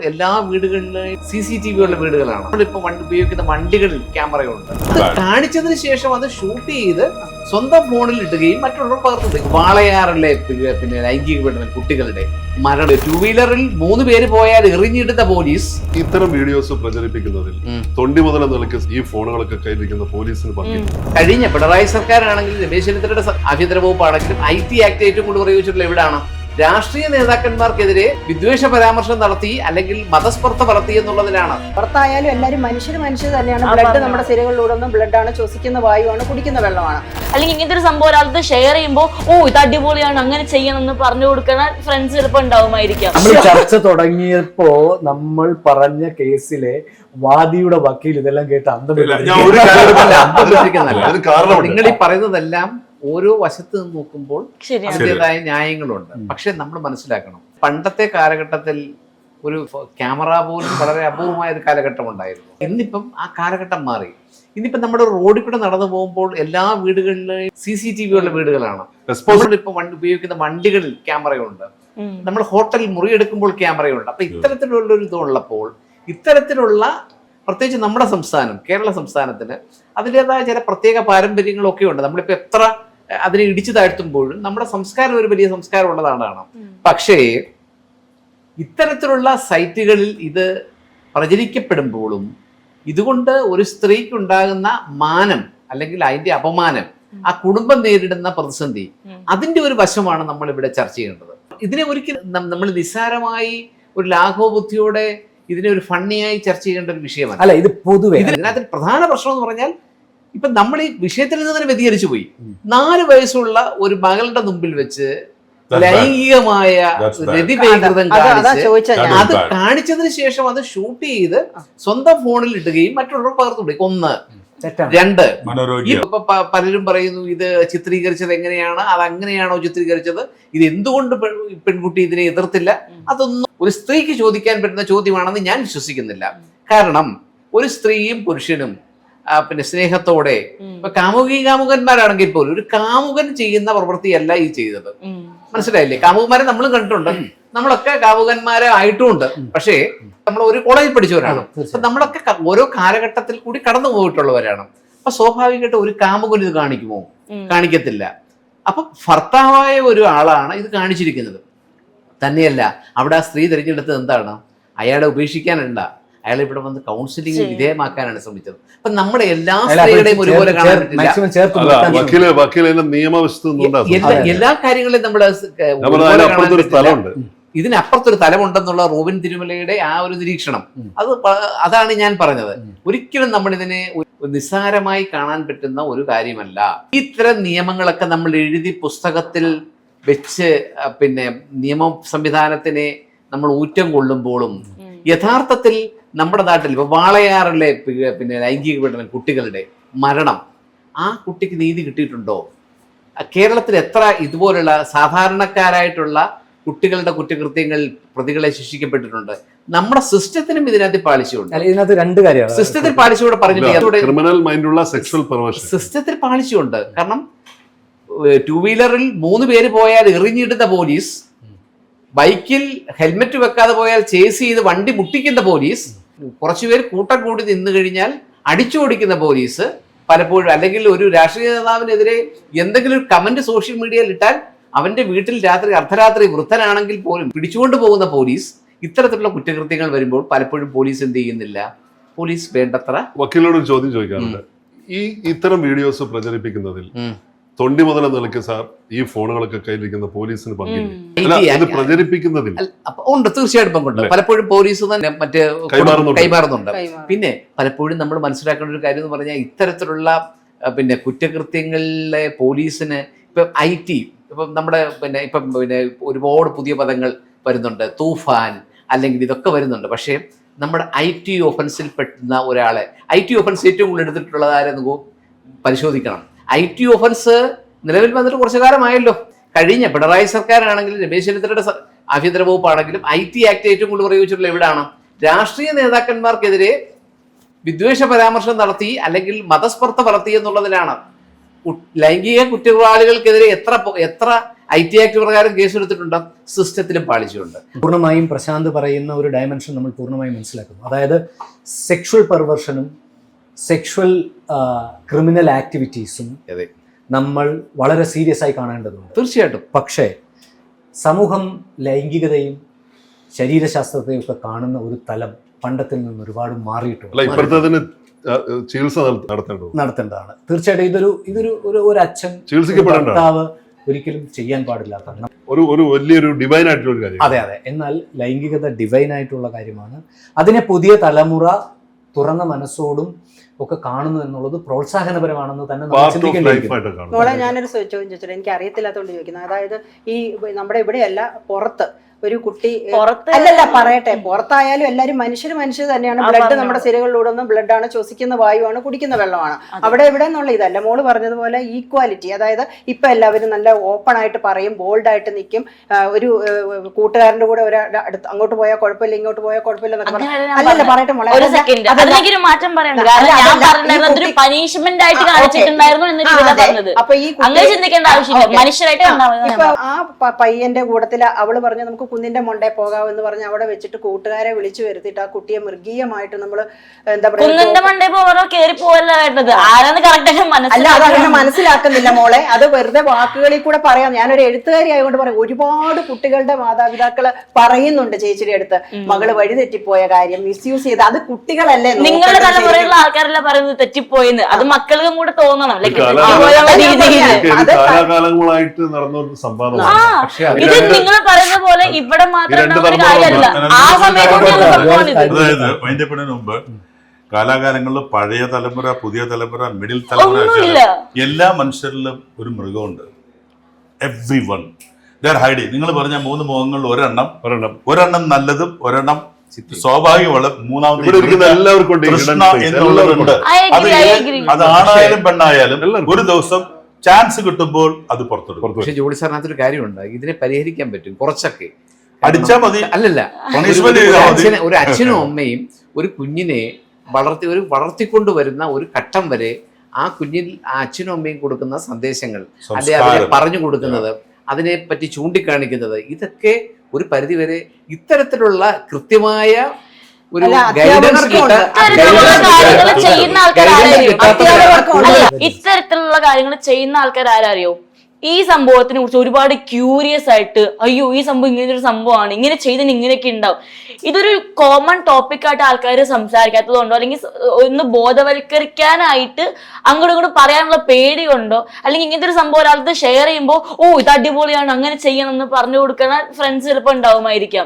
എല്ലാ വീടുകളിലും CCTV ഉള്ള വീടുകളാണ്. നമ്മളിപ്പോൾ ഉപയോഗിക്കുന്ന വണ്ടികളിൽ ക്യാമറയുണ്ട്. അത് കാണിച്ചതിന് ശേഷം അത് ഷൂട്ട് ചെയ്ത് സ്വന്തം ഫോണിൽ ഇടുകയും മറ്റുള്ളവർ പകർത്തുകയും. വാളയാറിലെ പിന്നെ ലൈംഗിക പീഡനം കുട്ടികളുടെ മരണം, 2 വീലറിൽ 3 പേര് പോയാൽ എറിഞ്ഞിടുന്ന പോലീസ്. ഇത്തരം വീഡിയോസ് പ്രചരിപ്പിക്കുന്നതിൽ തൊണ്ടി മുതൽ നിലയ്ക്ക് ഈ ഫോണുകളൊക്കെ കയ്യിലിരിക്കുന്ന പോലീസിന് കഴിഞ്ഞ പിണറായി സർക്കാരാണെങ്കിലും രമേശ് ചെന്നിത്തലയുടെ ആഭ്യന്തര വകുപ്പാണെങ്കിലും IT ആക്ട് ഏറ്റവും കൂടുതൽ പ്രയോഗിച്ചിട്ടുള്ള എവിടെയാണ്? രാഷ്ട്രീയ നേതാക്കന്മാർക്കെതിരെ വിദ്വേഷ പരാമർശം നടത്തി അല്ലെങ്കിൽ മതസ്പർദ്ധ വളർത്തി എന്നുള്ളതിലാണ്. പുറത്തായാലും എല്ലാവരും മനുഷ്യർ തന്നെയാണ്. ബ്ലഡ് നമ്മുടെ സിരകളിലൂടെ ഒന്നും ബ്ലഡാണ്, ശ്വസിക്കുന്ന വായുവാണ്, കുടിക്കുന്ന വെള്ളമാണ്. അല്ലെങ്കിൽ ഇങ്ങനത്തെ ഒരു സംഭവം ഒരാൾക്ക് ഷെയർ ചെയ്യുമ്പോൾ ഇത് അടിപൊളിയാണ് അങ്ങനെ ചെയ്യണം എന്ന് പറഞ്ഞു കൊടുക്കുന്ന ഫ്രണ്ട്സ് ചിലപ്പോൾ ഉണ്ടാവുമായിരിക്കാം. നമ്മൾ ചർച്ച തുടങ്ങിയപ്പോ നമ്മൾ പറഞ്ഞ കേസിലെ വാദിയുടെ വക്കീൽ ഇതെല്ലാം കേട്ട് നിങ്ങൾ ഈ പറയുന്നതെല്ലാം ഓരോ വശത്ത് നിന്ന് നോക്കുമ്പോൾ അതിൻ്റെതായ ന്യായങ്ങളുണ്ട്. പക്ഷെ നമ്മൾ മനസ്സിലാക്കണം, പണ്ടത്തെ കാലഘട്ടത്തിൽ ഒരു ക്യാമറ പോലും വളരെ അപൂർവമായ ഒരു കാലഘട്ടം ഉണ്ടായിരുന്നു. ഇന്നിപ്പം ആ കാലഘട്ടം മാറി. ഇന്നിപ്പം നമ്മുടെ റോഡിൽ കൂടെ നടന്നു പോകുമ്പോൾ എല്ലാ വീടുകളിലും CCTV ഉള്ള വീടുകളാണ്. ഇപ്പൊ ഉപയോഗിക്കുന്ന വണ്ടികളിൽ ക്യാമറയുണ്ട്. നമ്മൾ ഹോട്ടൽ മുറിയെടുക്കുമ്പോൾ ക്യാമറയുണ്ട്. അപ്പൊ ഇത്തരത്തിലുള്ള ഒരു ഇതുള്ളപ്പോൾ ഇത്തരത്തിലുള്ള പ്രത്യേകിച്ച് നമ്മുടെ സംസ്ഥാനം കേരള സംസ്ഥാനത്തിന് അതിൻ്റെതായ ചില പ്രത്യേക പാരമ്പര്യങ്ങളൊക്കെ ഉണ്ട്. നമ്മളിപ്പോൾ എത്ര അതിനെ ഇടിച്ചു താഴ്ത്തുമ്പോഴും നമ്മുടെ സംസ്കാരം ഒരു വലിയ സംസ്കാരം ഉള്ളതാണ്. പക്ഷേ ഇത്തരത്തിലുള്ള സൈറ്റുകളിൽ ഇത് പ്രചരിക്കപ്പെടുമ്പോഴും ഇതുകൊണ്ട് ഒരു സ്ത്രീക്കുണ്ടാകുന്ന മാനം അല്ലെങ്കിൽ അതിന്റെ അപമാനം, ആ കുടുംബം നേരിടുന്ന പ്രതിസന്ധി, അതിന്റെ ഒരു വശമാണ് നമ്മൾ ഇവിടെ ചർച്ച ചെയ്യേണ്ടത്. ഇതിനെ ഒരിക്കലും നമ്മൾ നിസ്സാരമായി ഒരു ലാഘവബുദ്ധിയോടെ ഇതിനെ ഒരു ഫണ്ണിയായി ചർച്ച ചെയ്യേണ്ട ഒരു വിഷയമല്ല. അല്ല, ഇത് പൊതുവെ ഇതിനകത്ത് പ്രധാന പ്രശ്നം എന്ന് പറഞ്ഞാൽ ഇപ്പൊ നമ്മൾ ഈ വിഷയത്തിൽ നിന്ന് തന്നെ വ്യതിചലിച്ചു പോയി. 4 വയസ്സുള്ള ഒരു മകളുടെ മുമ്പിൽ വെച്ച് ലൈംഗികമായ രതിഭേദം കാണിച്ച് അത് കാണിച്ചതിന് ശേഷം അത് ഷൂട്ട് ചെയ്ത് സ്വന്തം ഫോണിൽ ഇടുകയും മറ്റുള്ളവർ പകർത്തുകൊടുക്കും. 1, 2 പലരും പറയുന്നു ഇത് ചിത്രീകരിച്ചത് എങ്ങനെയാണ്, അത് അങ്ങനെയാണോ ചിത്രീകരിച്ചത്, ഇത് എന്തുകൊണ്ട് പെൺകുട്ടി ഇതിനെ എതിർത്തില്ല, അതൊന്നും ഒരു സ്ത്രീക്ക് ചോദിക്കാൻ പറ്റുന്ന ചോദ്യമാണെന്ന് ഞാൻ വിശ്വസിക്കുന്നില്ല. കാരണം ഒരു സ്ത്രീയും പുരുഷനും പിന്നെ സ്നേഹത്തോടെ ഇപ്പൊ കാമുകന്മാരാണെങ്കിൽ പോലും ഒരു കാമുകൻ ചെയ്യുന്ന പ്രവൃത്തിയല്ല ഈ ചെയ്തത്. മനസ്സിലായില്ലേ? കാമുകന്മാരെ നമ്മളും കണ്ടിട്ടുണ്ട്, നമ്മളൊക്കെ കാമുകന്മാരെ ആയിട്ടുമുണ്ട്. പക്ഷേ നമ്മൾ ഒരു കോളേജിൽ പഠിച്ചവരാണ്. അപ്പൊ നമ്മളൊക്കെ ഓരോ കാലഘട്ടത്തിൽ കൂടി കടന്നു പോയിട്ടുള്ളവരാണ്. അപ്പൊ സ്വാഭാവികമായിട്ട് ഒരു കാമുകൻ ഇത് കാണിക്കുമോ? കാണിക്കത്തില്ല. അപ്പൊ ഭർത്താവായ ഒരു ആളാണ് ഇത് കാണിച്ചിരിക്കുന്നത്. തന്നെയല്ല, അവിടെ ആ സ്ത്രീ തിരഞ്ഞെടുത്തത് എന്താണ്? അയാളെ ഉപേക്ഷിക്കാനല്ല, അയാളെ ഇവിടെ വന്ന് കൗൺസിലിംഗ് വിധേയമാക്കാനാണ് ശ്രമിച്ചത്. അപ്പൊ നമ്മുടെ എല്ലാ സ്ത്രീകളെയും ഒരുപോലെ കാണാൻ പറ്റില്ല. എല്ലാ കാര്യങ്ങളെയും നമ്മൾ ഇതിനപ്പുറത്തൊരു തലമുണ്ടെന്നുള്ള റോബിൻ തിരുമലയുടെ ആ ഒരു നിരീക്ഷണം, അതാണ് ഞാൻ പറഞ്ഞത്. ഒരിക്കലും നമ്മൾ ഇതിനെ നിസ്സാരമായി കാണാൻ പറ്റുന്ന ഒരു കാര്യമല്ല. ഇത്തരം നിയമങ്ങളൊക്കെ നമ്മൾ എഴുതി പുസ്തകത്തിൽ വെച്ച് പിന്നെ നിയമ സംവിധാനത്തിനെ നമ്മൾ ഊറ്റം കൊള്ളുമ്പോഴും യഥാർത്ഥത്തിൽ നമ്മുടെ നാട്ടിൽ ഇപ്പൊ വാളയാറിലെ പിന്നെ ലൈംഗിക പീഡനം കുട്ടികളുടെ മരണം, ആ കുട്ടിക്ക് നീതി കിട്ടിയിട്ടുണ്ടോ? കേരളത്തിൽ എത്ര ഇതുപോലുള്ള സാധാരണക്കാരായിട്ടുള്ള കുട്ടികളുടെ കുറ്റകൃത്യങ്ങൾ പ്രതികളെ ശിക്ഷിക്കപ്പെട്ടിട്ടുണ്ട്? നമ്മുടെ സിസ്റ്റത്തിനും ഇതിനകത്ത് പാളിച്ചുണ്ട്. ഇതിനകത്ത് 2 കാര്യമാണ്. സിസ്റ്റത്തിൽ പാളിച്ചുകൂടെ പറഞ്ഞിട്ട് സിസ്റ്റത്തിൽ പാളിച്ചുണ്ട്. കാരണം 2 വീലറിൽ 3 പേര് പോയാൽ എറിഞ്ഞിടുന്ന പോലീസ്, ബൈക്കിൽ ഹെൽമെറ്റ് വെക്കാതെ പോയാൽ ചേസ് ചെയ്ത് വണ്ടി മുട്ടിക്കുന്ന പോലീസ്, കുറച്ചുപേർ കൂട്ടം കൂടി നിന്ന് കഴിഞ്ഞാൽ അടിച്ചു ഓടിക്കുന്ന പോലീസ് പലപ്പോഴും, അല്ലെങ്കിൽ ഒരു രാഷ്ട്രീയ നേതാവിനെതിരെ എന്തെങ്കിലും ഒരു കമന്റ് സോഷ്യൽ മീഡിയയിൽ ഇട്ടാൽ അവന്റെ വീട്ടിൽ അർദ്ധരാത്രി വൃദ്ധനാണെങ്കിൽ പോലും പിടിച്ചുകൊണ്ട് പോകുന്ന പോലീസ്. ഇത്തരത്തിലുള്ള കുറ്റകൃത്യങ്ങൾ വരുമ്പോൾ പലപ്പോഴും പോലീസ് എന്ത് ചെയ്യുന്നില്ല? പോലീസ് വേണ്ടത്ര. വക്കീലിനോട് ചോദ്യം ചോദിക്കാറുണ്ട്, ഈ ഇത്തരം വീഡിയോസ് പ്രചരിപ്പിക്കുന്നതിൽ തൊണ്ടി മുതൽ നിലയ്ക്ക് സാർ ഈ ഫോണുകളൊക്കെ കയ്യിലിരിക്കുന്ന പോലീസിന് പങ്കില്ല പ്രചരിപ്പിക്കുന്നതിൽ? ഉണ്ട്, തീർച്ചയായിട്ടും പങ്കുണ്ട്. പലപ്പോഴും പോലീസ് തന്നെ മറ്റേ കൈമാറുന്നുണ്ട്. പിന്നെ പലപ്പോഴും നമ്മൾ മനസ്സിലാക്കേണ്ട ഒരു കാര്യം എന്ന് പറഞ്ഞാൽ ഇത്തരത്തിലുള്ള പിന്നെ കുറ്റകൃത്യങ്ങളിലെ പോലീസിന് ഇപ്പം IT ഇപ്പം നമ്മുടെ ഇപ്പം ഒരുപാട് പുതിയ പദങ്ങൾ വരുന്നുണ്ട്, തൂഫാൻ അല്ലെങ്കിൽ ഇതൊക്കെ വരുന്നുണ്ട്. പക്ഷേ നമ്മുടെ IT ഒഫൻസിൽ പെട്ടുന്ന ഒരാളെ, IT ഒഫൻസ് ഏറ്റവും കൂടുതൽ എടുത്തിട്ടുള്ളത് ആരെന്ന് പരിശോധിക്കണം. IT ഒഫൻസ് നിലവിൽ വന്നിട്ട് കുറച്ചു കാലമായല്ലോ. കഴിഞ്ഞ പിണറായി സർക്കാരാണെങ്കിലും രമേശ് ചെന്നിത്തലയുടെ ആഭ്യന്തര വകുപ്പാണെങ്കിലും IT ആക്ട് ഏറ്റവും കൂടുതൽ പ്രയോഗിച്ചിട്ടുള്ള എവിടെയാണ്? രാഷ്ട്രീയ നേതാക്കന്മാർക്കെതിരെ വിദ്വേഷ പരാമർശം നടത്തി അല്ലെങ്കിൽ മതസ്പർദ്ധ വളർത്തി എന്നുള്ളതിലാണ്. ലൈംഗിക കുറ്റവാളികൾക്കെതിരെ എത്ര IT ആക്ട് പ്രകാരം കേസ് എടുത്തിട്ടുണ്ടാകും, സിസ്റ്റത്തിലും പാളിച്ചുണ്ട്. പൂർണ്ണമായും പ്രശാന്ത് പറയുന്ന ഒരു ഡയമെൻഷൻ നമ്മൾ പൂർണ്ണമായും മനസ്സിലാക്കുന്നു. അതായത് സെക്ഷൽ പെർവേർഷനും സെക്ഷൽ ക്രിമിനൽ ആക്ടിവിറ്റീസും അതെ, നമ്മൾ വളരെ സീരിയസ് ആയി കാണേണ്ടതുണ്ട്. തീർച്ചയായിട്ടും. പക്ഷേ സമൂഹം ലൈംഗികതയും ശരീരശാസ്ത്രത്തെയും ഒക്കെ കാണുന്ന ഒരു തലം പണ്ടത്തിൽ നിന്ന് ഒരുപാട് മാറിയിട്ടുണ്ട്. ഇപ്പോഴത്തെ ചികിത്സ നടത്തേണ്ടതാണ്. തീർച്ചയായിട്ടും ഇതൊരു ഒരു അച്ഛൻ ഭർത്താവ് ഒരിക്കലും ചെയ്യാൻ പാടില്ലാത്ത ഒരു വലിയൊരു ഡിവൈൻ ആയിട്ടുള്ള ഒരു കാര്യം. അതെ. എന്നാൽ ലൈംഗികത ഡിവൈൻ ആയിട്ടുള്ള കാര്യമാണ്. അതിനെ പുതിയ തലമുറ തുറന്ന മനസ്സോടും ഒക്കെ കാണുന്നു എന്നുള്ളത് പ്രോത്സാഹനപരമാണെന്ന് തന്നെ നമ്മൾ ചിന്തിക്കേണ്ടിയിരിക്കുന്നു. മോളെ, ഞാനൊരു ചോദ്യം ചോദിച്ചിട്ട് എനിക്ക് അറിയത്തില്ലാത്തതുകൊണ്ട് ചോദിക്കുന്നത്, അതായത് ഈ നമ്മുടെ ഇവിടെയല്ല, പുറത്ത് ഒരു കുട്ടി, അല്ലല്ല പറയട്ടെ, പുറത്തായാലും എല്ലാവരും മനുഷ്യർ തന്നെയാണ്. ബ്ലഡ് നമ്മുടെ സിരകളിലൂടെ ഒന്നും ബ്ലഡാണ്, ശ്വസിക്കുന്ന വായുവാണ്, കുടിക്കുന്ന വെള്ളമാണ്. അവിടെ ഇവിടെ എന്നുള്ള ഇതല്ല. മോള് പറഞ്ഞതുപോലെ ഈക്വാലിറ്റി, അതായത് ഇപ്പൊ എല്ലാവരും നല്ല ഓപ്പൺ ആയിട്ട് പറയും, ബോൾഡായിട്ട് നിൽക്കും. ഒരു കൂട്ടുകാരന്റെ കൂടെ അടുത്ത് അങ്ങോട്ട് പോയാൽ കുഴപ്പമില്ല, ഇങ്ങോട്ട് പോയാൽ കുഴപ്പമില്ല എന്നൊക്കെ പറയും. അല്ലല്ല പറയട്ടെ മോളെ, മാറ്റം പറയണം. പനിഷ്മെന്റ് ആയിട്ട് കാണിച്ചിട്ടുണ്ടായിരുന്നു. അപ്പൊ ഈ അങ്ങനെ ചിന്തിക്കേണ്ട ആവശ്യമില്ല, മനുഷ്യരായിട്ട് ഇപ്പൊ ആ പയ്യന്റെ കൂട്ടത്തില് അവള് പറഞ്ഞു നമുക്ക് കുന്നിന്റെ മൊണ്ടേ പോകാമെന്ന് പറഞ്ഞ് അവിടെ വെച്ചിട്ട് കൂട്ടുകാരെ വിളിച്ചു വരുത്തിയിട്ട് ആ കുട്ടിയെ മൃഗീയമായിട്ട് നമ്മള് എന്താ പറയുക, മനസ്സിലാക്കുന്നില്ല മോളെ. അത് വെറുതെ വാക്കുകളിൽ കൂടെ പറയാം. ഞാനൊരു എഴുത്തുകാരി ആയതുകൊണ്ട് പറയാം, ഒരുപാട് കുട്ടികളുടെ മാതാപിതാക്കള് പറയുന്നുണ്ട് ചേച്ചിയുടെ അടുത്ത്, മകള് വഴിതെറ്റിപ്പോയ കാര്യം, മിസ്യൂസ് ചെയ്ത്. അത് കുട്ടികളല്ലേ, നിങ്ങളുടെ തലമുറയിലുള്ള ആൾക്കാരെല്ലാം പറയുന്നത് തെറ്റിപ്പോയെന്ന്. അത് മക്കൾക്കും കൂടെ തോന്നണം. കാലാകാലങ്ങളായിട്ട് നടന്ന ഒരു സംവാദമാണ് ഇത്. നിങ്ങൾ പറയുന്ന പോലെ ഇവിടെ മാത്രം കാര്യമല്ല, ആ അതായത് വൈൻഡപ്പിന് മുമ്പ് കാലാകാലങ്ങളിൽ പഴയ തലമുറ, പുതിയ തലമുറ, മിഡിൽ തലമുറ, എല്ലാ മനുഷ്യരിലും ഒരു മൃഗമുണ്ട്. Every one hiding. നിങ്ങൾ പറഞ്ഞ 3 മുഖങ്ങളിൽ ഒരെണ്ണം നല്ലതും ഒരെണ്ണം സ്വാഭാവികമുള്ള, മൂന്നാമത്തെ എല്ലാവർക്കും എന്നുള്ളതുണ്ട്. അത് ആണായാലും പെണ്ണായാലും ഒരു ദിവസം ചാൻസ് കിട്ടുമ്പോൾ അത് പുറത്തെടുക്കും. പക്ഷെ ജോളി സാറിനകത്തൊരു കാര്യമുണ്ട്, ഇതിനെ പരിഹരിക്കാൻ പറ്റും കുറച്ചൊക്കെ. അടിച്ചാൽ മതി. അല്ലല്ല, ഒരു അച്ഛനും അമ്മയും ഒരു കുഞ്ഞിനെ വളർത്തിക്കൊണ്ടുവരുന്ന ഒരു ഘട്ടം വരെ ആ കുഞ്ഞിൽ ആ അച്ഛനും അമ്മയും കൊടുക്കുന്ന സന്ദേശങ്ങൾ, അല്ലെ അവരെ പറഞ്ഞു കൊടുക്കുന്നത്, അതിനെ പറ്റി ചൂണ്ടിക്കാണിക്കുന്നത്, ഇതൊക്കെ ഒരു പരിധിവരെ ഇത്തരത്തിലുള്ള കൃത്യമായ ഒരു ഇത്തരത്തിലുള്ള കാര്യങ്ങൾ ചെയ്യുന്ന ആൾക്കാർ ആരറിയോ? ഈ സംഭവത്തിനെ കുറിച്ച് ഒരുപാട് ക്യൂരിയസ് ആയിട്ട്, അയ്യോ ഈ സംഭവം ഇങ്ങനെ ഒരു സംഭവമാണ്, ഇങ്ങനെ ചെയ്തതിന് ഇങ്ങനെയൊക്കെ ഉണ്ടാവും. ഇതൊരു കോമൺ ടോപ്പിക്കായിട്ട് ആൾക്കാർ സംസാരിക്കാത്തത് കൊണ്ടോ, അല്ലെങ്കിൽ ഒന്ന് ബോധവൽക്കരിക്കാനായിട്ട് അങ്ങോട്ടും ഇങ്ങോട്ടും പറയാനുള്ള പേടി കൊണ്ടോ, അല്ലെങ്കിൽ ഇങ്ങനത്തെ ഒരു സംഭവം ഒരാൾക്ക് ഷെയർ ചെയ്യുമ്പോൾ ഇത് അടിപൊളിയാണ്, അങ്ങനെ ചെയ്യണം എന്ന് പറഞ്ഞു കൊടുക്കുന്ന ഫ്രണ്ട്സ് ചിലപ്പോൾ ഉണ്ടാവുമായിരിക്കാം.